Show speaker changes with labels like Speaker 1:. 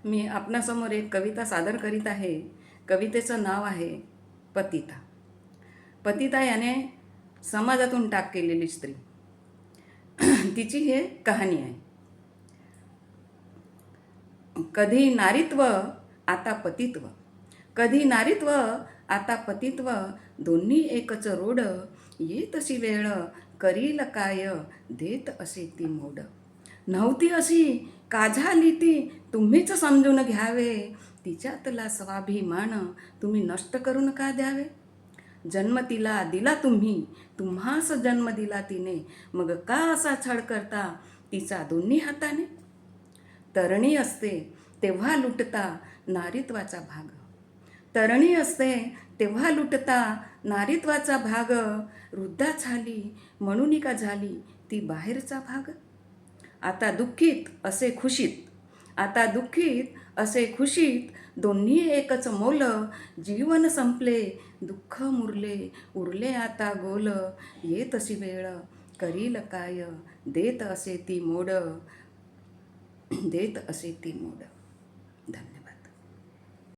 Speaker 1: मी आपणासमोर एक कविता सादर करीत आहे. कवितेचं नाव आहे पतिता. पतिता याने समाजातून टाक केलेली स्त्री. तिची हे कहाणी आहे. कधी नारीत्व आता पतित्व, कधी नारीत्व आता पतित्व, दोन्ही एकच रोड, येतशी वेळ करील काय, देत असे ती मोड. नव्हती अशी का झाली ती, तुम्हीच समजून घ्यावे, तिच्यातला स्वाभिमान तुम्ही नष्ट करून का द्यावे. जन्म तिला दिला तुम्ही, तुम्हास जन्म दिला तिने, मग का असा छळ करता तिचा दोन्ही हाताने. तरणी असते तेव्हा लुटता नारीत्वाचा भाग, तरणी असते तेव्हा लुटता नारीत्वाचा भाग, वृद्धा झाली म्हणून का झाली ती बाहेरचा भाग. आता दुःखीत असे खुशीत, आता दुःखीत असे खुशीत, दोन्ही एकच मोल, जीवन संपले दुःख मुरले, उरले आता गोल, येत अशी वेळ करील काय, देत असे ती मोड, देत असे ती मोड. धन्यवाद.